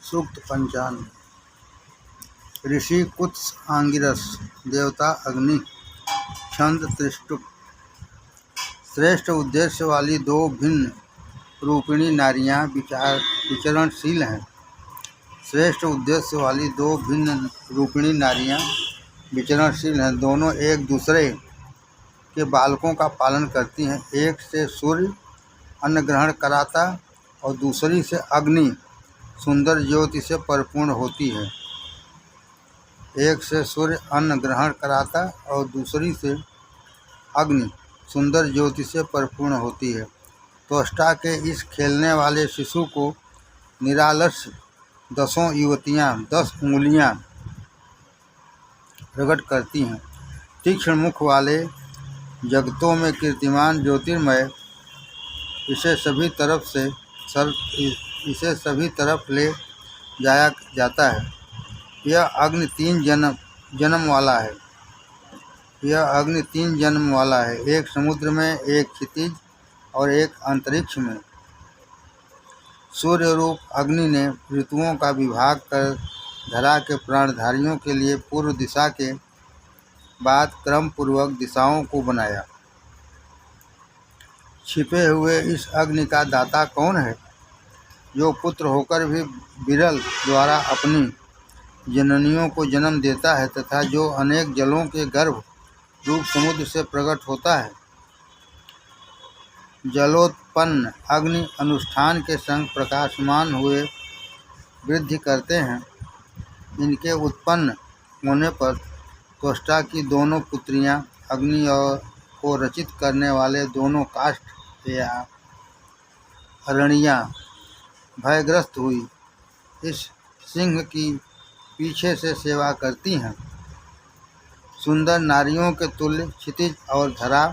सूक्त पंचांग। ऋषि कुत्स आंगिरस, देवता अग्नि, छंद त्रिष्टुप। श्रेष्ठ उद्देश्य वाली दो भिन्न रूपिणी नारियां विचरणशील हैं। श्रेष्ठ उद्देश्य वाली दो भिन्न रूपिणी नारियां विचरणशील हैं। दोनों एक दूसरे के बालकों का पालन करती हैं। एक से सूर्य अन्न ग्रहण कराता और दूसरी से अग्नि सुंदर ज्योति से परिपूर्ण होती है। एक से सूर्य अन्न ग्रहण कराता और दूसरी से अग्नि सुंदर ज्योति से परिपूर्ण होती है। त्वष्टा के इस खेलने वाले शिशु को निरालस्य 10 युवतियाँ 10 उंगलियाँ प्रकट करती हैं। तीक्ष्ण मुख वाले जगतों में कीर्तिमान ज्योतिर्मय इसे सभी तरफ ले जाया जाता है। यह अग्नि 3 जन्म वाला है। एक समुद्र में, एक क्षितिज और एक अंतरिक्ष में। सूर्य रूप अग्नि ने ऋतुओं का विभाग कर धरा के प्राणधारियों के लिए पूर्व दिशा के बाद क्रम पूर्वक दिशाओं को बनाया। छिपे हुए इस अग्नि का दाता कौन है, जो पुत्र होकर भी विरल द्वारा अपनी जननियों को जन्म देता है तथा जो अनेक जलों के गर्भ रूप समुद्र से प्रकट होता है। जलोत्पन्न अग्नि अनुष्ठान के संग प्रकाशमान हुए वृद्धि करते हैं। इनके उत्पन्न होने पर त्वष्टा की दोनों पुत्रियां अग्नि को रचित करने वाले दोनों काष्ठ या अरणियां भयग्रस्त हुई इस सिंह की पीछे से सेवा करती हैं। सुंदर नारियों के तुल्य क्षितिज और धरा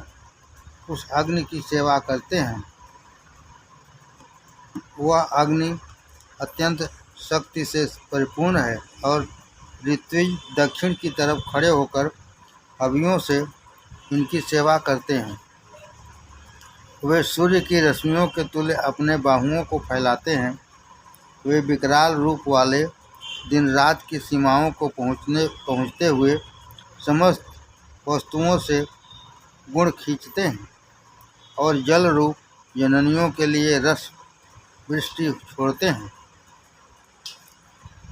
उस अग्नि की सेवा करते हैं। वह अग्नि अत्यंत शक्ति से परिपूर्ण है और ऋत्विज दक्षिण की तरफ खड़े होकर हवियों से इनकी सेवा करते हैं। वे सूर्य की रश्मियों के तुल्य अपने बाहुओं को फैलाते हैं। वे विकराल रूप वाले दिन रात की सीमाओं को पहुँचते हुए समस्त वस्तुओं से गुण खींचते हैं और जल रूप जननियों के लिए रस वृष्टि छोड़ते हैं।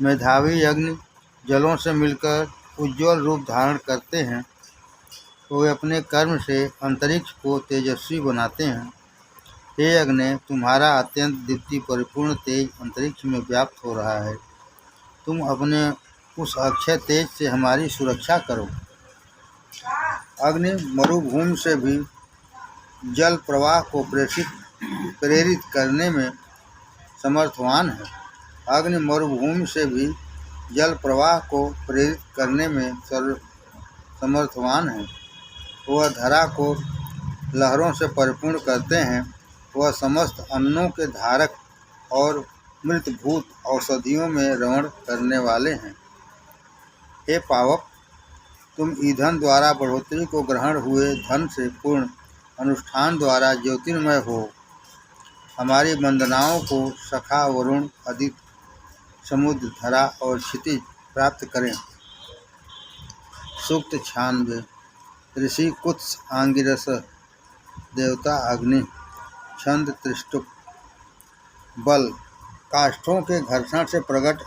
मेधावी अग्नि जलों से मिलकर उज्ज्वल रूप धारण करते हैं। वे अपने कर्म से अंतरिक्ष को तेजस्वी बनाते हैं। हे अग्नि, तुम्हारा अत्यंत दीप्ति परिपूर्ण तेज अंतरिक्ष में व्याप्त हो रहा है। तुम अपने उस अक्षय तेज से हमारी सुरक्षा करो। अग्नि मरुभूमि से भी जल प्रवाह को प्रेरित करने में समर्थवान है। अग्नि मरुभूमि से भी जल प्रवाह को प्रेरित करने में समर्थवान है। वह धरा को लहरों से परिपूर्ण करते हैं। वह समस्त अन्नों के धारक और मृतभूत औषधियों में रमण करने वाले हैं। हे पावक, तुम ईंधन द्वारा बढ़ोतरी को ग्रहण हुए धन से पूर्ण अनुष्ठान द्वारा ज्योतिर्मय हो। हमारी वंदनाओं को सखा वरुण, अदिति, समुद्र, धरा और क्षितिज प्राप्त करें। सूक्त 96। ऋषि कुत्स आंगिरस, देवता अग्नि, छंद त्रिष्टुप। बल। काष्ठों के घर्षण से प्रकट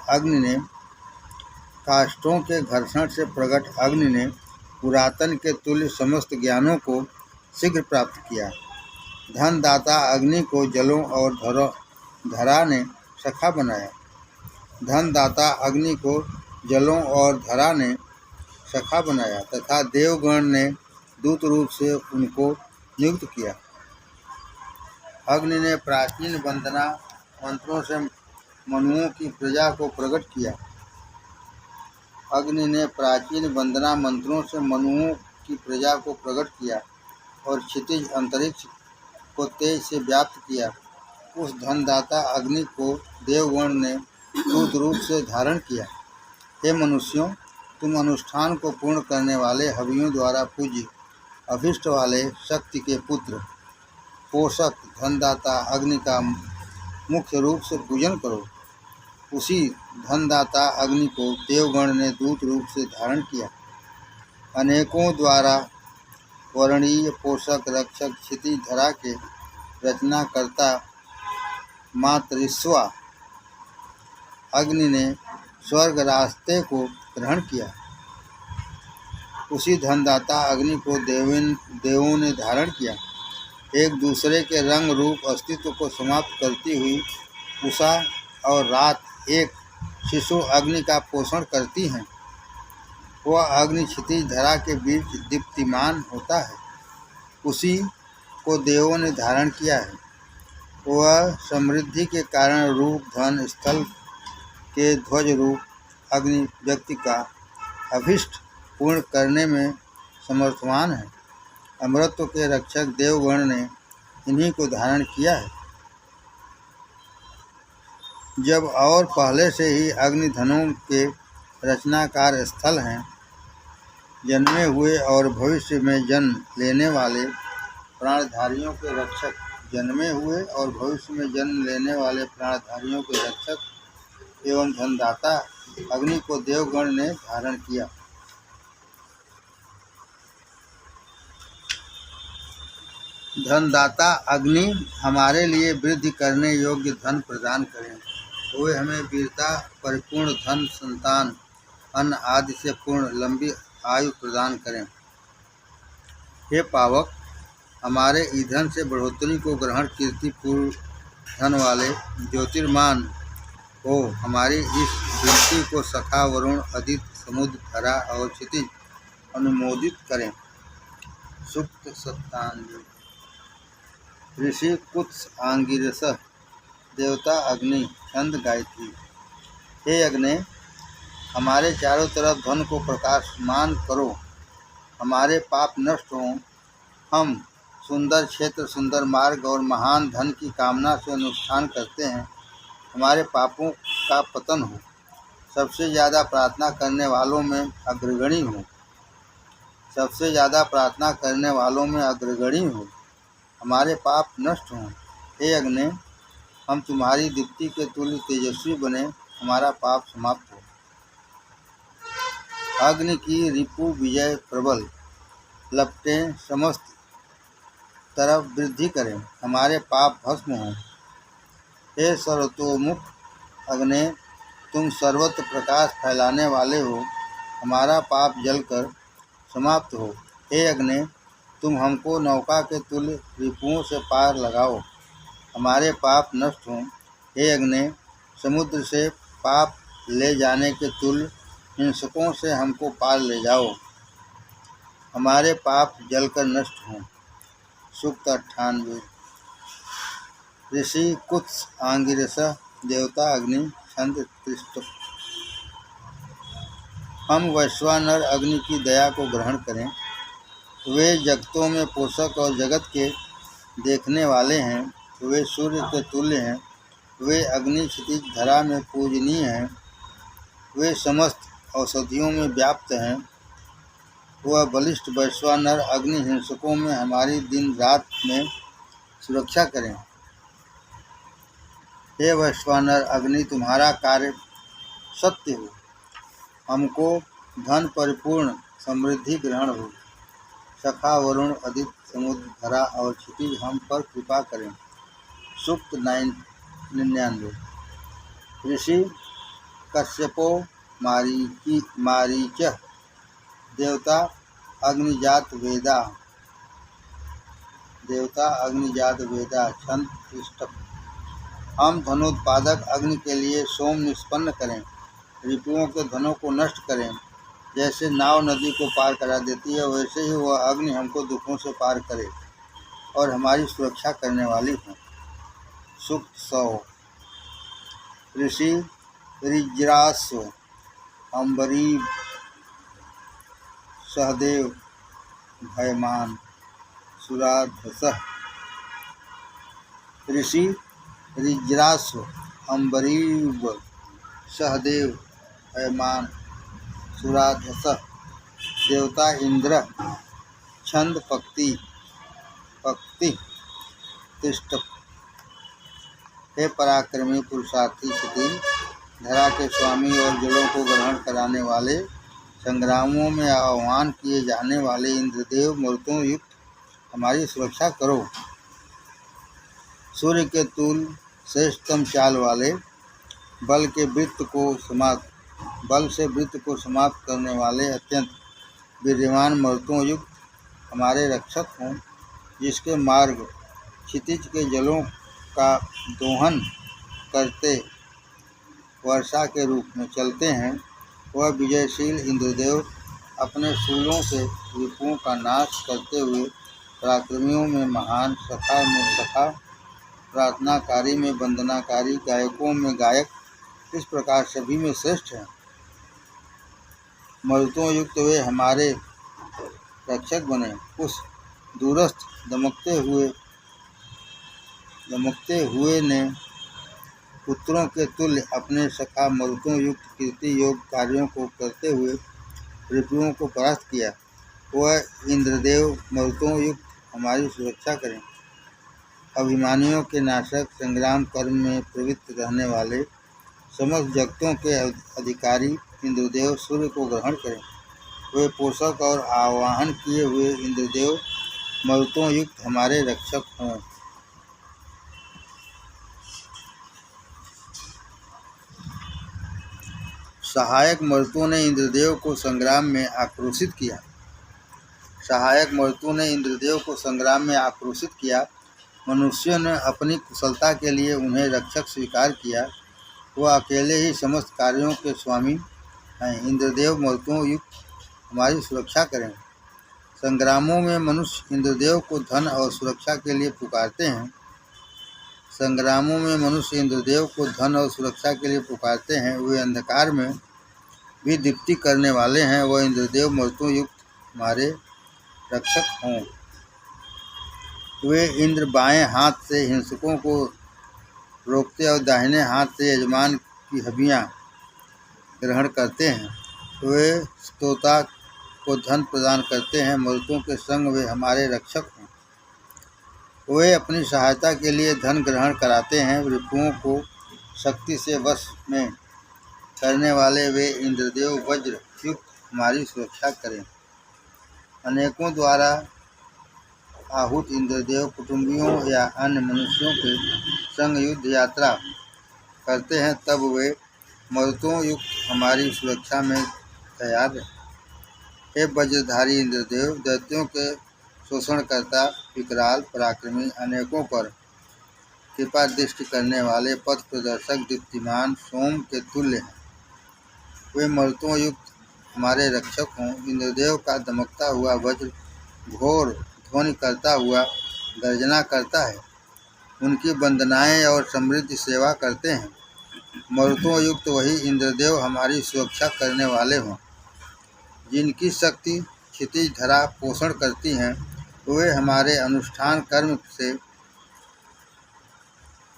अग्नि ने पुरातन के तुल्य समस्त ज्ञानों को शीघ्र प्राप्त किया। धन दाता अग्नि को जलों और धरा ने सखा बनाया। धन दाता अग्नि को जलों और धरा ने सखा बनाया तथा देवगण ने दूत रूप से उनको नियुक्त किया। अग्नि ने प्राचीन वंदना मंत्रों से मनुओं की प्रजा को प्रकट किया। और क्षितिज अंतरिक्ष को तेज से व्याप्त किया। उस धनदाता अग्नि को देवगण ने दूत रूप से धारण किया। हे मनुष्यों, तुम अनुष्ठान को पूर्ण करने वाले हवियों द्वारा पूज्य अभिष्ट वाले शक्ति के पुत्र पोषक धनदाता अग्नि का मुख्य रूप से पूजन करो। उसी धनदाता अग्नि को देवगण ने दूत रूप से धारण किया। अनेकों द्वारा वर्णीय पोषक रक्षक क्षितिज धरा के रचनाकर्ता मातृस्वा अग्नि ने स्वर्ग रास्ते को ग्रहण किया। उसी धनदाता अग्नि को देवों ने धारण किया। एक दूसरे के रंग रूप अस्तित्व को समाप्त करती हुई उषा और रात एक शिशु अग्नि का पोषण करती हैं। वह अग्नि क्षितिज धरा के बीच दीप्तिमान होता है। उसी को देवों ने धारण किया है। वह समृद्धि के कारण रूप धन स्थल के ध्वज रूप अग्नि व्यक्ति का अभिष्ट पूर्ण करने में समर्थवान है। अमृतत्व के रक्षक देवगण ने इन्हीं को धारण किया है। जब और पहले से ही अग्निधनों के रचनाकार स्थल हैं, जन्मे हुए और भविष्य में जन्म लेने वाले प्राणधारियों के रक्षक, जन्मे हुए और भविष्य में जन्म लेने वाले प्राणधारियों के रक्षक एवं धनदाता अग्नि को देवगण ने धारण किया। धनदाता अग्नि हमारे लिए वृद्धि करने योग्य धन प्रदान करें। वे हमें वीरता परिपूर्ण धन, संतान, अन्न आदि से पूर्ण लंबी आयु प्रदान करें। हे पावक, हमारे ईंधन से बढ़ोतरी को ग्रहण कीर्तिपूर्ण धन वाले ज्योतिर्मान हो हमारी इस विनती को सखा वरुण, अदिति, समुद्र, धरा और क्षितिज अनुमोदित करें। सूक्त 97। ऋषि कुत्स आंगिरस देवता अग्नि छंद गायत्री। हे अग्नि, हमारे चारों तरफ धन को प्रकाशमान करो, हमारे पाप नष्ट हों, हम सुंदर क्षेत्र, सुंदर मार्ग और महान धन की कामना से अनुष्ठान करते हैं, हमारे पापों का पतन हो, सबसे ज़्यादा प्रार्थना करने वालों में अग्रगणी हो, सबसे ज़्यादा प्रार्थना करने वालों में अग्रगणी हो, हमारे पाप नष्ट हों। हे अग्नि, हम तुम्हारी दीप्ति के तुल्य तेजस्वी बने, हमारा पाप समाप्त हो। अग्नि की रिपु विजय प्रबल लपटें समस्त तरफ वृद्धि करें, हमारे पाप भस्म हों। हे सर्वतोमुख अग्नि, तुम सर्वत्र प्रकाश फैलाने वाले हो, हमारा पाप जलकर समाप्त हो। हे अग्नि, तुम हमको नौका के तुल्य रिपुओं से पार लगाओ, हमारे पाप नष्ट हों। हे अग्नि, समुद्र से पाप ले जाने के तुल्य हिंसकों से हमको पार ले जाओ, हमारे पाप जलकर नष्ट हों। सूक्त 98। ऋषि कुत्स आंगिरस देवता अग्नि छंद त्रिष्ट। हम वैश्वानर अग्नि की दया को ग्रहण करें। वे जगतों में पोषक और जगत के देखने वाले हैं। वे सूर्य के तुल्य हैं। वे अग्नि क्षितिज धरा में पूजनीय हैं। वे समस्त औषधियों में व्याप्त हैं। वह बलिष्ठ वैश्वानर अग्नि हिंसकों में हमारी दिन रात में सुरक्षा करें। हे वैश्वानर अग्नि, तुम्हारा कार्य सत्य हो, हमको धन परिपूर्ण समृद्धि ग्रहण हो। सखा वरुण, अदिति, समुद्र, धरा और क्षितिज हम पर कृपा करें। सूक्त 99। ऋषि कश्यपो मारीच देवता अग्निजात वेदा छंद इष्टप। हम धनोत्पादक अग्नि के लिए सोम निष्पन्न करें, रिपुओं के धनों को नष्ट करें। जैसे नाव नदी को पार करा देती है, वैसे ही वह अग्नि हमको दुखों से पार करे और हमारी सुरक्षा करने वाली हो। सूक्त 100। ऋषि ऋज्रास्व अम्बरीव सहदेव भयमान सुराधसः। ऋषि ऋज्रास्व अम्बरीव सहदेव भयमान सुराधसः देवता इंद्र छंद पक्ति तिष्ठ। हे पराक्रमी पुरुषार्थी क्षितिज धरा के स्वामी और जलों को ग्रहण कराने वाले, संग्रामों में आह्वान किए जाने वाले इंद्रदेव, मरुतों युक्त हमारी सुरक्षा करो। सूर्य के तुल श्रेष्ठतम चाल वाले, बल से वृत्त को समाप्त करने वाले अत्यंत वीर्यवान मरुतों युक्त हमारे रक्षक हों, जिसके मार्ग क्षितिज के जलों का दोहन करते वर्षा के रूप में चलते हैं। वह विजयशील इंद्रदेव अपने शूलों से रिपुओं का नाश करते हुए पराक्रमियों में महान, सखा में सखा, प्रार्थनाकारी में वंदनाकारी, गायकों में गायक, इस प्रकार सभी में श्रेष्ठ हैं। मरुतों युक्त वे हमारे रक्षक बने। उस दूरस्थ दमकते हुए ने पुत्रों के तुल्य अपने सखा मरुतों युक्त कीर्ति योग कार्यों को करते हुए रिपुओं को परास्त किया। वह इंद्रदेव मरुतों युक्त हमारी सुरक्षा करें। अभिमानियों के नाशक, संग्राम कर्म में प्रवृत्त रहने वाले, समस्त जगतों के अधिकारी इंद्रदेव सूर्य को ग्रहण करें। वे पोषक और आवाहन किए हुए इंद्रदेव मरुतों युक्त हमारे रक्षक हों। सहायक मरुतों ने इंद्रदेव को संग्राम में आक्रोशित किया। मनुष्यों ने अपनी कुशलता के लिए उन्हें रक्षक स्वीकार किया। वह अकेले ही समस्त कार्यों के स्वामी हैं। इंद्रदेव मरुतों युक्त हमारी सुरक्षा करें। संग्रामों में मनुष्य इंद्रदेव को धन और सुरक्षा के लिए पुकारते हैं। वे अंधकार में भी दीप्ति करने वाले हैं। वह इंद्रदेव मरुतों युक्त हमारे रक्षक हों। वे इंद्र बाएं हाथ से हिंसकों को रोकते और दाहिने हाथ से यजमान की हबियाँ ग्रहण करते हैं। वे स्तोता को धन प्रदान करते हैं। मरुतों के संग वे हमारे रक्षक हैं। वे अपनी सहायता के लिए धन ग्रहण कराते हैं। रिपुओं को शक्ति से वश में करने वाले वे इंद्रदेव वज्र युक्त हमारी सुरक्षा करें। अनेकों द्वारा आहूत इंद्रदेव कुटुंबियों या अन्य मनुष्यों के संग युद्ध यात्रा करते हैं, तब वे मरुतों युक्त हमारी सुरक्षा में तैयार रहें। हे वज्रधारी इंद्रदेव, दैत्यों के शोषणकर्ता, विकराल, पराक्रमी, अनेकों पर कृपा दृष्टि करने वाले, पथ प्रदर्शक, दीप्तिमान सोम के तुल्य हैं। वे मरुतों युक्त हमारे रक्षक हों। इंद्रदेव का दमकता हुआ वज्र घोर ध्वनि करता हुआ गर्जना करता है। उनकी वंदनाएं और समृद्धि सेवा करते हैं। मरुतों युक्त वही इंद्रदेव हमारी सुरक्षा करने वाले हों। जिनकी शक्ति क्षितिज धरा पोषण करती हैं, वे हमारे अनुष्ठान कर्म से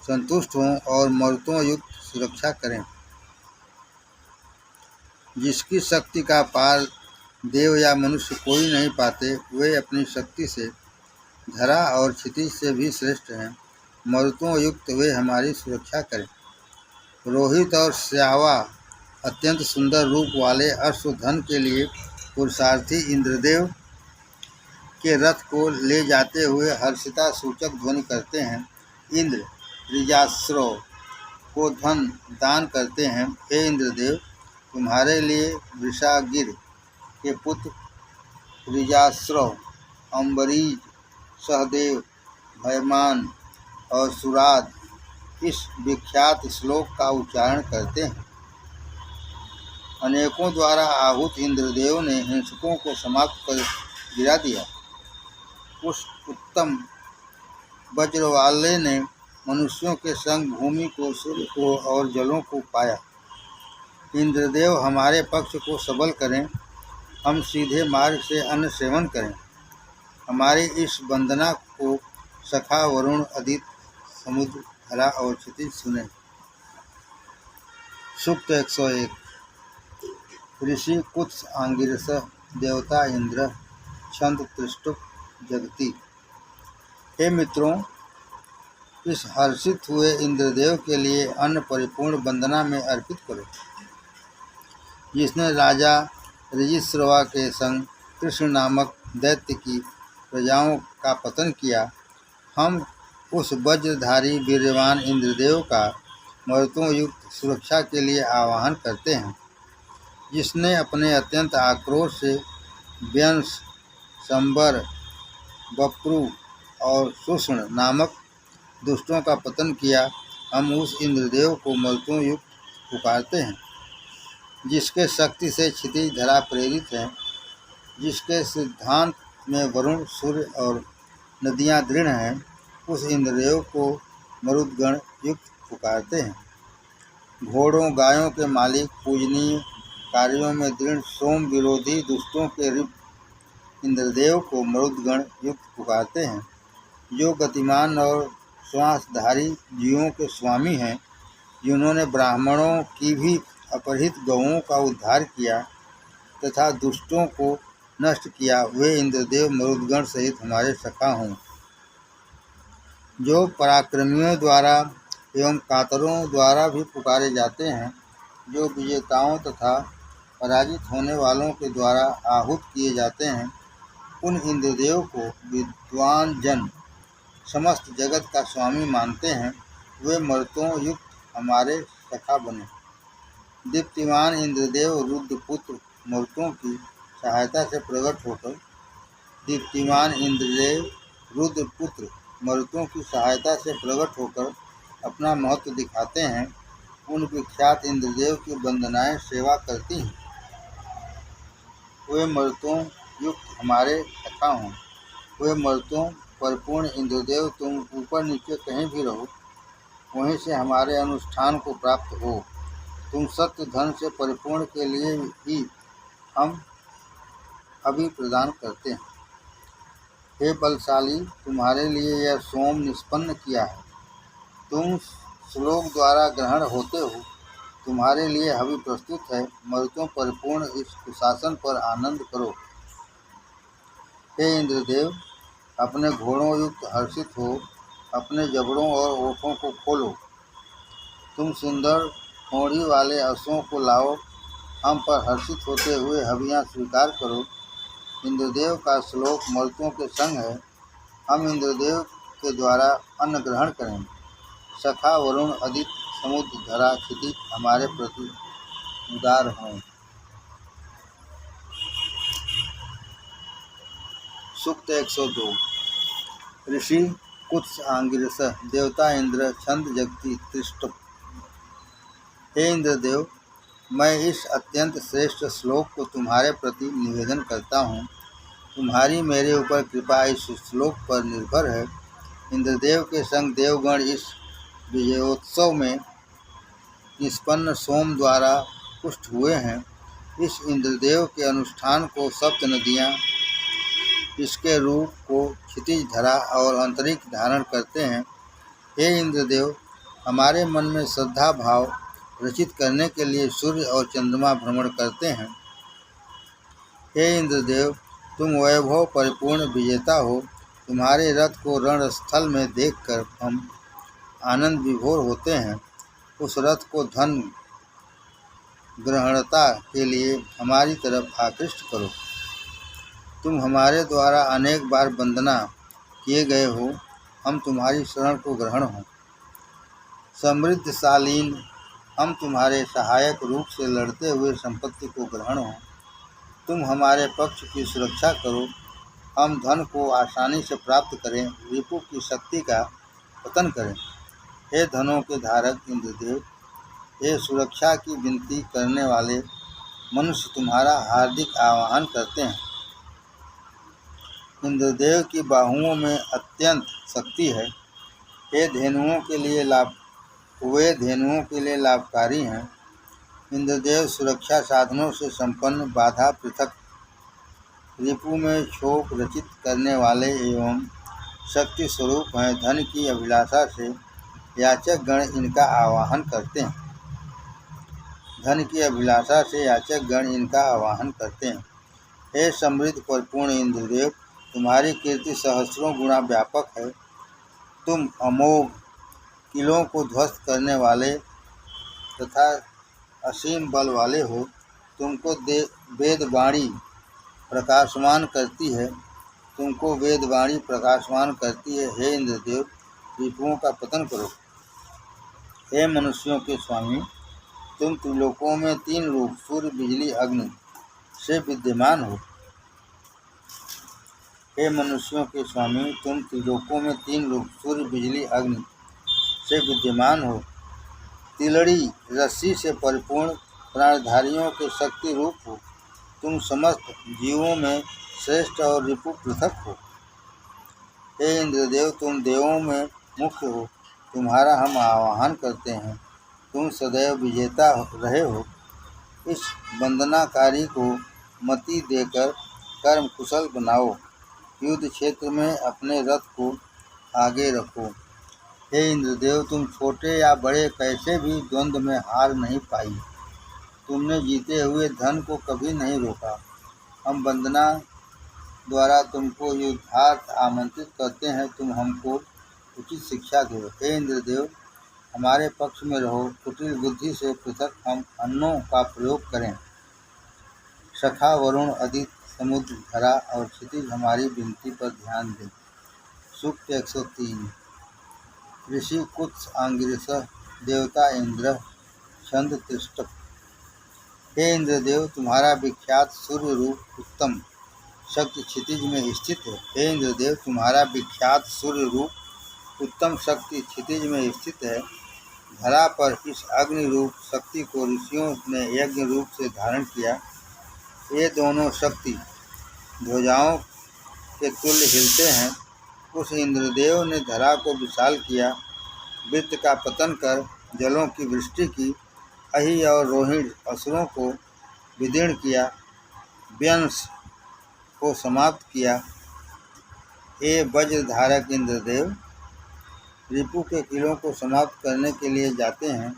संतुष्ट हों और मरुतों युक्त सुरक्षा करें। जिसकी शक्ति का पार देव या मनुष्य कोई नहीं पाते, वे अपनी शक्ति से धरा और क्षितिज से भी श्रेष्ठ हैं। मरुतों युक्त वे हमारी सुरक्षा करें। रोहित और श्यावा अत्यंत सुंदर रूप वाले अश्वधन के लिए पुरुषार्थी इंद्रदेव के रथ को ले जाते हुए हर्षिता सूचक ध्वनि करते हैं। इंद्र ऋजाश्रव को धन दान करते हैं। हे इंद्रदेव, तुम्हारे लिए वृषागिर के पुत्र ऋजाश्रव, अम्बरीज, सहदेव, भयमान और सुराद इस विख्यात श्लोक का उच्चारण करते हैं। अनेकों द्वारा आहूत इंद्रदेव ने हिंसकों को समाप्त कर गिरा दिया। उस उत्तम वज्र वाले ने मनुष्यों के संग भूमि को, सूर्य को और जलों को पाया। इंद्रदेव हमारे पक्ष को सबल करें। हम सीधे मार्ग से अन्न सेवन करें। हमारी इस वंदना को सखा, वरुण, अदित, समुद्र, धरा और क्षितिज सुने। सूक्त 101। ऋषि कुत्स आंगिरस, देवता इंद्र, छंद त्रिष्टुप जगति। हे मित्रों, इस हर्षित हुए इंद्रदेव के लिए अन्न परिपूर्ण वंदना में अर्पित करो। जिसने राजा रजिस्रवा के संग कृष्ण नामक दैत्य की प्रजाओं का पतन किया, हम उस वज्रधारी वीर्यवान इंद्रदेव का मरुतों युक्त सुरक्षा के लिए आवाहन करते हैं। जिसने अपने अत्यंत आक्रोश से व्यंश, संबर, बप्रु और सुषण नामक दुष्टों का पतन किया, हम उस इंद्रदेव को मरुतों युक्त पुकारते हैं। जिसके शक्ति से क्षितिज धरा प्रेरित है, जिसके सिद्धांत में वरुण, सूर्य और नदियां दृढ़ हैं, उस इंद्रदेव को मरुदगण युक्त पुकारते हैं। घोड़ों गायों के मालिक, पूजनीय, कार्यों में दृढ़, सोम विरोधी दुष्टों के रिप इंद्रदेव को मरुदगण युक्त पुकारते हैं। जो गतिमान और श्वासधारी जीवों के स्वामी हैं, जिन्होंने ब्राह्मणों की भी अपहृत गौओं का उद्धार किया तथा दुष्टों को नष्ट किया, वे इंद्रदेव मरुदगण सहित हमारे सखा हों। जो पराक्रमियों द्वारा एवं कातरों द्वारा भी पुकारे जाते हैं, जो विजेताओं तथा पराजित होने वालों के द्वारा आहूत किए जाते हैं, उन इंद्रदेव को विद्वान जन समस्त जगत का स्वामी मानते हैं। वे मरुतों युक्त हमारे सखा बने। दीप्तिमान इंद्रदेव रुद्रपुत्र मरुतों की सहायता से प्रकट होकर दीप्तिमान इंद्रदेव रुद्रपुत्र मरुतों की सहायता से प्रकट होकर अपना महत्व दिखाते हैं। उन विख्यात इंद्रदेव की वंदनाएं सेवा करती हैं। वे मरुतों युक्त हमारे सखा हों। वे मरुतों परिपूर्ण इंद्रदेव, तुम ऊपर नीचे कहीं भी रहो, वहीं से हमारे अनुष्ठान को प्राप्त हो। तुम सत्य धन से परिपूर्ण के लिए ही हम अभी प्रदान करते हैं। हे बलशाली, तुम्हारे लिए यह सोम निष्पन्न किया है। तुम श्लोक द्वारा ग्रहण होते हो, तुम्हारे लिए हवि प्रस्तुत है। मरुतों परिपूर्ण इस कुशासन पर आनंद करो। हे इंद्रदेव, अपने घोड़ों युक्त हर्षित हो, अपने जबड़ों और ओठों को खोलो। तुम सुंदर ठोड़ी वाले अश्वों को लाओ, हम पर हर्षित होते हुए हवियाँ स्वीकार करो। इंद्रदेव का श्लोक मरुतों के संग है। हम इंद्रदेव के द्वारा अन्न ग्रहण करेंगे। सखा वरुण, अदित, समुद्र, धरा, क्षितिज हमारे प्रति उदार हों। सूक्त 102। ऋषि कुत्स आंगिरस, देवता इंद्र, छंद जगति त्रिष्टप। हे इंद्रदेव, मैं इस अत्यंत श्रेष्ठ श्लोक को तुम्हारे प्रति निवेदन करता हूँ। तुम्हारी मेरे ऊपर कृपा इस श्लोक पर निर्भर है। इंद्रदेव के संग देवगण इस विजयोत्सव में निष्पन्न सोम द्वारा पुष्ट हुए हैं। इस इंद्रदेव के अनुष्ठान को सप्त नदियाँ इसके रूप को क्षितिज धरा और अंतरिक्ष धारण करते हैं। हे इंद्रदेव, हमारे मन में श्रद्धा भाव रचित करने के लिए सूर्य और चंद्रमा भ्रमण करते हैं। हे इंद्रदेव, तुम वैभव परिपूर्ण विजेता हो। तुम्हारे रथ को रणस्थल में देखकर हम आनंद विभोर होते हैं। उस रथ को धन ग्रहणता के लिए हमारी तरफ आकृष्ट करो। तुम हमारे द्वारा अनेक बार वंदना किए गए हो, हम तुम्हारी शरण को ग्रहण हो। समृद्धशालीन, हम तुम्हारे सहायक रूप से लड़ते हुए संपत्ति को ग्रहण हो। तुम हमारे पक्ष की सुरक्षा करो, हम धन को आसानी से प्राप्त करें, रिपु की शक्ति का पतन करें। हे धनों के धारक इंद्रदेव, हे सुरक्षा की विनती करने वाले मनुष्य तुम्हारा हार्दिक आह्वान करते हैं। इंद्रदेव की बाहुओं में अत्यंत शक्ति है। वे धेनुओं के लिए लाभकारी हैं। इंद्रदेव सुरक्षा साधनों से संपन्न, बाधा पृथक, रिपु में क्षोभ रचित करने वाले एवं शक्ति स्वरूप हैं। धन की अभिलाषा से याचक गण इनका आवाहन करते हैं। धन की अभिलाषा से याचक गण इनका आवाहन करते हैं। हे समृद्ध परिपूर्ण इंद्रदेव, तुम्हारी कीर्ति सहस्रों गुणा व्यापक है। तुम अमोघ किलों को ध्वस्त करने वाले तथा असीम बल वाले हो। तुमको वेदवाणी प्रकाशमान करती है, तुमको वेदवाणी प्रकाशमान करती है। हे इंद्रदेव, रिपुओं का पतन करो। हे मनुष्यों के स्वामी, तुम त्रिलोकों में 3 रूप सूर्य, बिजली, अग्नि से विद्यमान हो। हे मनुष्यों के स्वामी, तुम त्रिलोकों में 3 रूप सूर्य, बिजली, अग्नि से विद्यमान हो। तिलड़ी रस्सी से परिपूर्ण प्राणधारियों के शक्ति रूप हो। तुम समस्त जीवों में श्रेष्ठ और रिपु पृथक हो। हे इंद्रदेव, तुम देवों में मुख्य हो, तुम्हारा हम आवाहन करते हैं। तुम सदैव विजेता रहे हो। इस वंदनाकारी को मति देकर कर्म कुशल बनाओ। युद्ध क्षेत्र में अपने रथ को आगे रखो। हे इंद्रदेव, तुम छोटे या बड़े कैसे भी द्वंद्व में हार नहीं पाई। तुमने जीते हुए धन को कभी नहीं रोका। हम वंदना द्वारा तुमको युद्धार्थ आमंत्रित करते हैं, तुम हमको उचित शिक्षा दो। हे इंद्रदेव, हमारे पक्ष में रहो। कुटिल बुद्धि से पृथक हम अन्नों का प्रयोग करें। सखा वरुण, आदित्य, समुद्र, धरा और क्षितिज हमारी विनती पर ध्यान दें। सूक्त 103। ऋषि कुत्स आंगिरस, देवता इंद्र, छंद त्रिष्टप। हे इंद्रदेव, तुम्हारा विख्यात सूर्य रूप उत्तम शक्ति क्षितिज में स्थित है। हे इंद्रदेव, तुम्हारा विख्यात सूर्य रूप उत्तम शक्ति क्षितिज में स्थित है। धरा पर इस अग्नि रूप शक्ति को ऋषियों ने यज्ञ रूप से धारण किया। ये दोनों शक्ति ध्वजाओं के तुल्य हिलते हैं। उस इंद्रदेव ने धरा को विशाल किया, वृत्त का पतन कर जलों की वृष्टि की, अहि और रोहिणी असुरों को विदीर्ण किया, व्यंश को समाप्त किया। हे वज्रधारक इंद्रदेव, रिपु के किलों को समाप्त करने के लिए जाते हैं।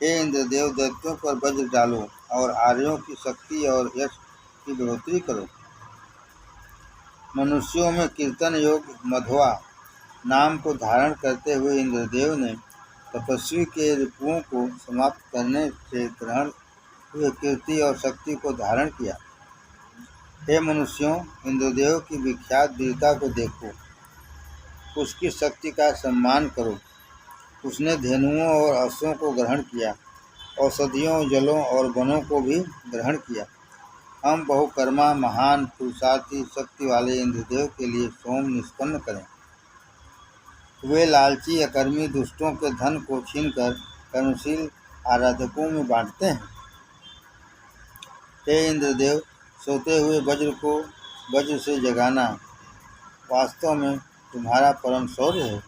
हे इंद्रदेव, दैत्यों पर वज्र डालो और आर्यों की शक्ति और यश की बढ़ोतरी करो। मनुष्यों में कीर्तन योग्य मध्वा नाम को धारण करते हुए इंद्रदेव ने तपस्वी के रिपुओं को समाप्त करने से ग्रहण हुए कीर्ति और शक्ति को धारण किया। हे मनुष्यों, इंद्रदेव की विख्यात वीरता को देखो, उसकी शक्ति का सम्मान करो। उसने धेनुओं और अश्वों को ग्रहण किया, औषधियों, जलों और वनों को भी ग्रहण किया। हम बहुकर्मा महान पुरुषार्थी शक्ति वाले इंद्रदेव के लिए सोम निष्पन्न करें। वे लालची अकर्मी दुष्टों के धन को छीनकर कर्मशील आराधकों में बांटते हैं। हे इंद्रदेव, सोते हुए वज्र को वज्र से जगाना वास्तव में तुम्हारा परम शौर्य है।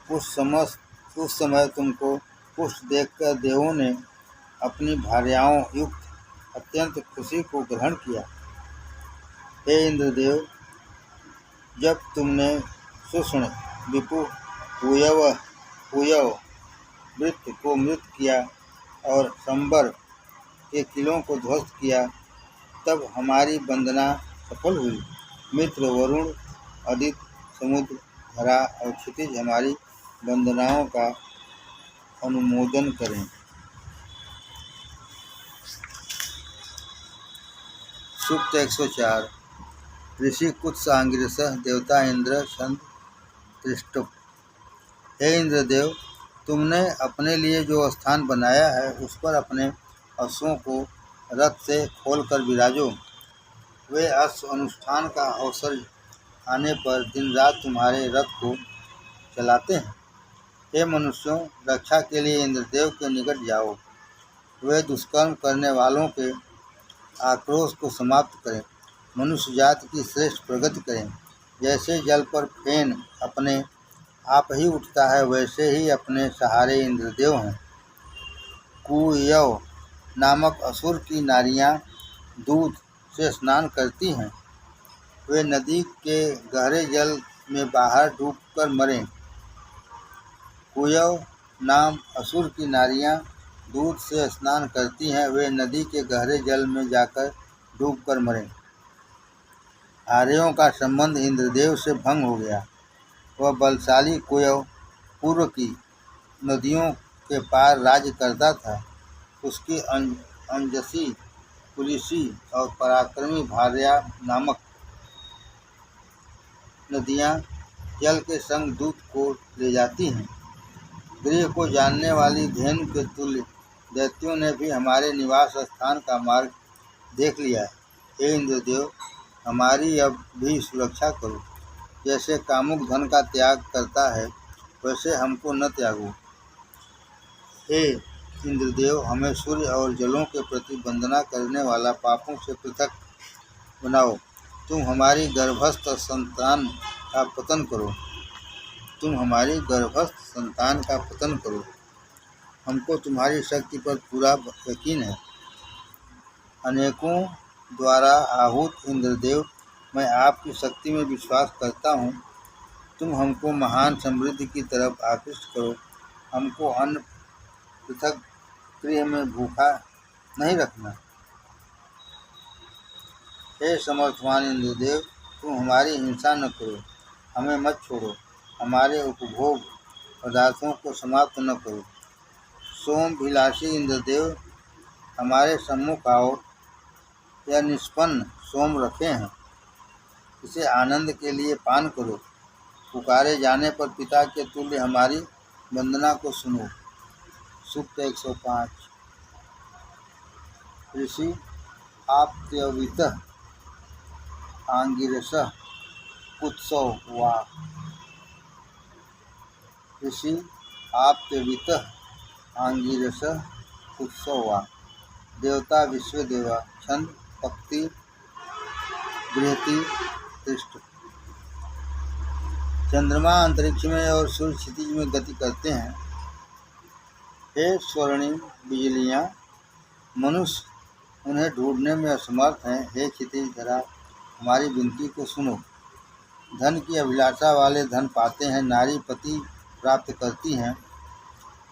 उस समय तुमको पुष्ट देखकर देवों ने अपनी भार्याओं युक्त अत्यंत खुशी को ग्रहण किया। हे इंद्रदेव, जब तुमने सुषण, विपु, पुयव वृत्त को मृत किया और संबर के किलों को ध्वस्त किया, तब हमारी वंदना सफल हुई। मित्र, वरुण, आदित्य, समुद्र, धरा और क्षितिज हमारी वंदनाओं का अनुमोदन करें। सूक्त 104। ऋषि कुत्स आंगिरस, देवता इंद्र, छंद त्रिष्टुप। हे इंद्रदेव, तुमने अपने लिए जो स्थान बनाया है उस पर अपने अश्वों को रथ से खोलकर विराजो। वे अश्व अनुष्ठान का अवसर आने पर दिन रात तुम्हारे रथ को चलाते हैं। हे मनुष्यों, रक्षा के लिए इंद्रदेव के निकट जाओ। वे दुष्कर्म करने वालों के आक्रोश को समाप्त करें, मनुष्य जाति की श्रेष्ठ प्रगति करें। जैसे जल पर फेन अपने आप ही उठता है, वैसे ही अपने सहारे इंद्रदेव हैं। कुयव नामक असुर की नारियां दूध से स्नान करती हैं। वे नदी के गहरे जल में बाहर डूबकर मरें। कुयव नाम असुर की नारियां दूध से स्नान करती हैं, वे नदी के गहरे जल में जाकर डूबकर मरें। आर्यों का संबंध इंद्रदेव से भंग हो गया। वह बलशाली कुयव पूर्व की नदियों के पार राज्य करता था, उसकी अंजसी, पुलिसी और पराक्रमी भार्या नामक नदियाँ जल के संग दूत को ले जाती हैं। गृह को जानने वाली धेनु के तुल्य दैत्यों ने भी हमारे निवास स्थान का मार्ग देख लिया है। हे इंद्रदेव, हमारी अब भी सुरक्षा करो। जैसे कामुक धन का त्याग करता है, वैसे हमको न त्यागो। हे इंद्रदेव, हमें सूर्य और जलों के प्रति वंदना करने वाला पापों से पृथक बनाओ। तुम हमारी गर्भस्थ संतान का पतन करो। तुम हमारी गर्भस्थ संतान का पतन करो। हमको तुम्हारी शक्ति पर पूरा यकीन है। अनेकों द्वारा आहूत इंद्रदेव, मैं आपकी शक्ति में विश्वास करता हूँ। तुम हमको महान समृद्धि की तरफ आकृष्ट करो। हमको अन्न पृथक गृह में भूखा नहीं रखना। हे समर्थवान इंद्रदेव, तुम हमारी हिंसा न करो, हमें मत छोड़ो, हमारे उपभोग पदार्थों को समाप्त न करो। सोमभिलाषी इंद्रदेव, हमारे सम्मुख आओ। यह निष्पन्न सोम रखे हैं, इसे आनंद के लिए पान करो। पुकारे जाने पर पिता के तुल्य हमारी वंदना को सुनो। सूक्त 105। ऋषि आप्तवितः आंगिरसः कुत्सो वा। ऋषि आप्तवितः आंगिरसः कुत्सो वा। देवता विश्वदेवा छंद पक्ति बृहति तिष्ठ। चंद्रमा अंतरिक्ष में और सूर्य क्षितिज में गति करते हैं। हे स्वर्णिम बिजलियाँ, मनुष्य उन्हें ढूंढने में असमर्थ हैं। हे क्षितिज धरा, हमारी विनती को सुनो। धन की अभिलाषा वाले धन पाते हैं, नारी पति प्राप्त करती हैं,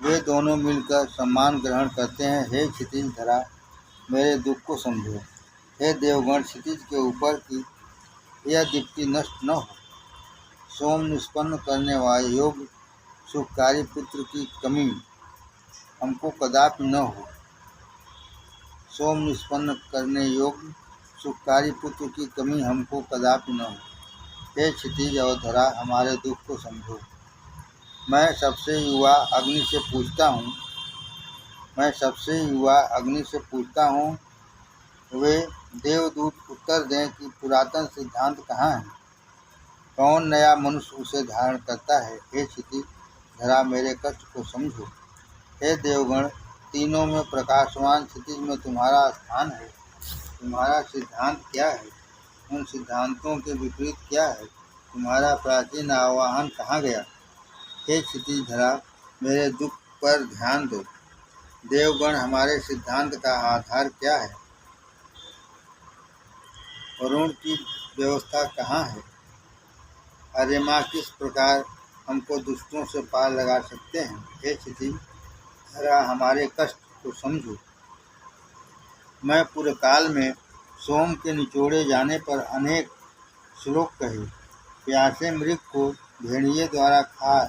वे दोनों मिलकर सम्मान ग्रहण करते हैं। हे क्षितिज धरा, मेरे दुख को समझो। हे देवगण, क्षितिज के ऊपर की यह दीप्ति नष्ट न हो। सोम निष्पन्न करने वाले योग्य सुखकारी पुत्र की कमी हमको कदापि न हो। सोम निष्पन्न करने योग्य सुखकारी पुत्र की कमी हमको कदापि न हो। हे क्षितिज और धरा, हमारे दुख को समझो। मैं सबसे युवा अग्नि से पूछता हूँ। मैं सबसे युवा अग्नि से पूछता हूँ, वे देवदूत उत्तर दें कि पुरातन सिद्धांत कहाँ है? कौन नया मनुष्य उसे धारण करता है? हे क्षितिज धरा, मेरे कष्ट को समझो। हे देवगण, तीनों में प्रकाशवान क्षितिज में तुम्हारा स्थान है। तुम्हारा सिद्धांत क्या है? उन सिद्धांतों के विपरीत क्या है? तुम्हारा प्राचीन आवाहन कहाँ गया? हे क्षितिज धरा, मेरे दुख पर ध्यान दो। देवगण, हमारे सिद्धांत का आधार क्या है? वरुण की व्यवस्था कहाँ है? अरे माँ, किस प्रकार हमको दुष्टों से पार लगा सकते हैं? हे क्षितिज धरा, हमारे कष्ट को समझो। मैं पूर्व काल में सोम के निचोड़े जाने पर अनेक श्लोक कहे। प्यासे मृग को भेड़िए द्वारा खा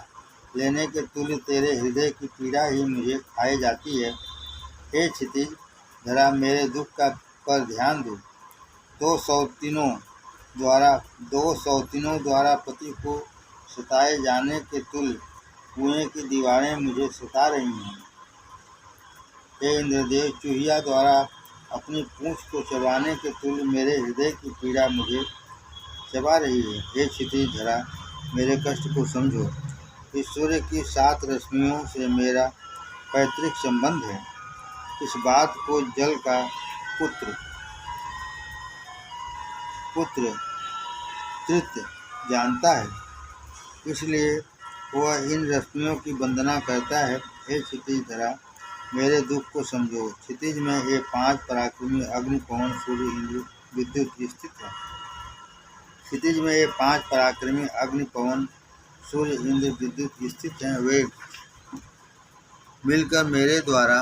लेने के तुल्य तेरे हृदय की पीड़ा ही मुझे खाई जाती है। हे क्षितिज धरा, मेरे दुख का पर ध्यान दो। दो सौतीनों द्वारा पति को सताए जाने के तुल्य कुएं की दीवारें मुझे सता रही हैं। हे इंद्रदेव, चूहिया द्वारा अपनी पूंछ को चबाने के तुल्य मेरे हृदय की पीड़ा मुझे चबा रही है। हे क्षितिज धरा, मेरे कष्ट को समझो। इस सूर्य की 7 रश्मियों से मेरा पैतृक संबंध है। इस बात को जल का पुत्र तृतीय जानता है, इसलिए वह इन रश्मियों की वंदना करता है। हे क्षितिज धरा, मेरे दुख को समझो। क्षितिज में ये 5 पराक्रमी अग्नि, पवन, सूर्य, इंद्र, विद्युत स्थित है। क्षितिज में ये 5 पराक्रमी अग्नि, पवन, सूर्य, इंद्र, विद्युत स्थित हैं। वे मिलकर मेरे द्वारा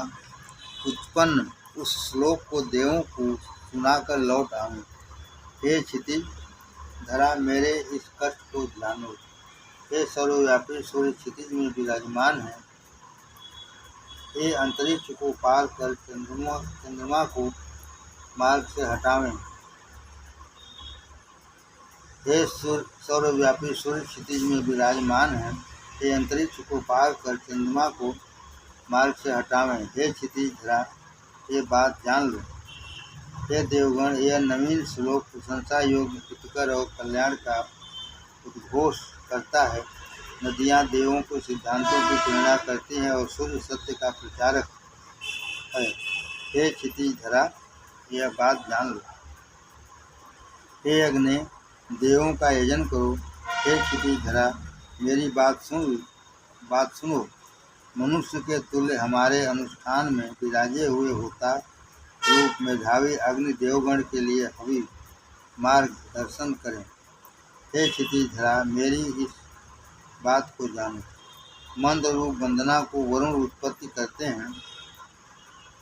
उत्पन्न उस श्लोक को देवों को सुनाकर लौट आऊँ। हे क्षितिज धरा, मेरे इस कष्ट को जानो। हे सर्वव्यापी सूर्य क्षितिज में विराजमान है। हे अंतरिक्ष को पार कर चंद्रमा को मार्ग से हटावें। हे सर्वव्यापी सूर्य क्षितिज में विराजमान है। हे अंतरिक्ष को पार कर चंद्रमा को मार्ग से हटावें। हे क्षितिज धरा, ये बात जान लो। हे देवगण, यह नवीन श्लोक प्रशंसा योग्य, हितकर और कल्याण का उद्घोष करता है। नदियाँ देवों को सिद्धांतों की प्रेरणा करती हैं और सूर्य सत्य का प्रचारक है। हे क्षितिज धरा, यह बात जान लो। हे अग्नि, देवों का यजन करो। हे क्षितिज धरा, मेरी बात सुनो। मनुष्य के तुल्य हमारे अनुष्ठान में विराजे हुए होता रूप मेधावी अग्नि देवगण के लिए हवि मार्ग दर्शन करें। हे क्षितिज धरा, मेरी इस बात को जानो। मंद रूप वंदना को वरुण उत्पत्ति करते हैं।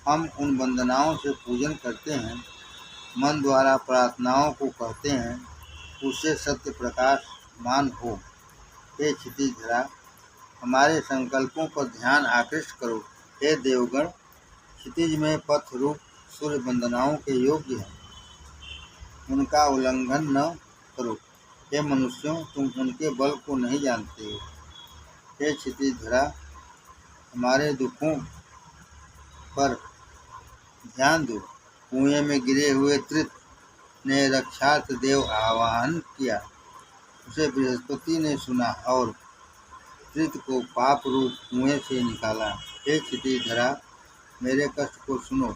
हम उन वंदनाओं से पूजन करते हैं। मन द्वारा प्रार्थनाओं को कहते हैं, उससे सत्य प्रकाशमान हो। हे क्षितिज धरा, हमारे संकल्पों पर ध्यान आकृष्ट करो। हे देवगण, क्षितिज में पथ रूप सूर्य वंदनाओं के योग्य है, उनका उल्लंघन न करो। हे मनुष्यों, तुम उनके बल को नहीं जानते हो। हे क्षितिज धरा, हमारे दुखों पर ध्यान दो। कुएं में गिरे हुए त्रित ने रक्षार्थ देव आवाहन किया। उसे बृहस्पति ने सुना और त्रित को पाप रूप कुएं से निकाला। हे क्षितिज धरा, मेरे कष्ट को सुनो।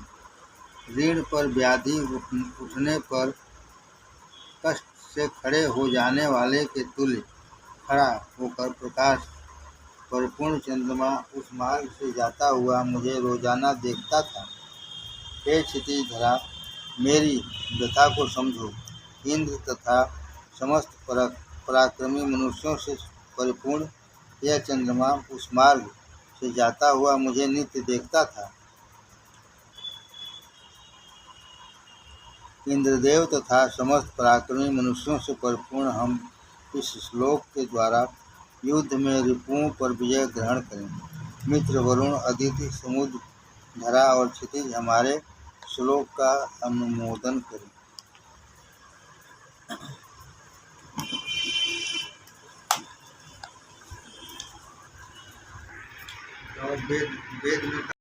रीढ़ पर व्याधि उठने पर कष्ट से खड़े हो जाने वाले के तुल्य खड़ा होकर प्रकाश परिपूर्ण चंद्रमा उस मार्ग से जाता हुआ मुझे रोजाना देखता था। हे क्षितिज धरा, मेरी व्यथा को समझो। इंद्र तथा समस्त पराक्रमी मनुष्यों से परिपूर्ण यह चंद्रमा उस मार्ग से जाता हुआ मुझे नित्य देखता था। इंद्रदेव तथा समस्त पराक्रमी मनुष्यों से परिपूर्ण हम इस श्लोक के द्वारा युद्ध में रिपुओं पर विजय ग्रहण करें। मित्र वरुण, अदिति, समुद्र, धरा और क्षितिज हमारे श्लोक का अनुमोदन करें। और वेद में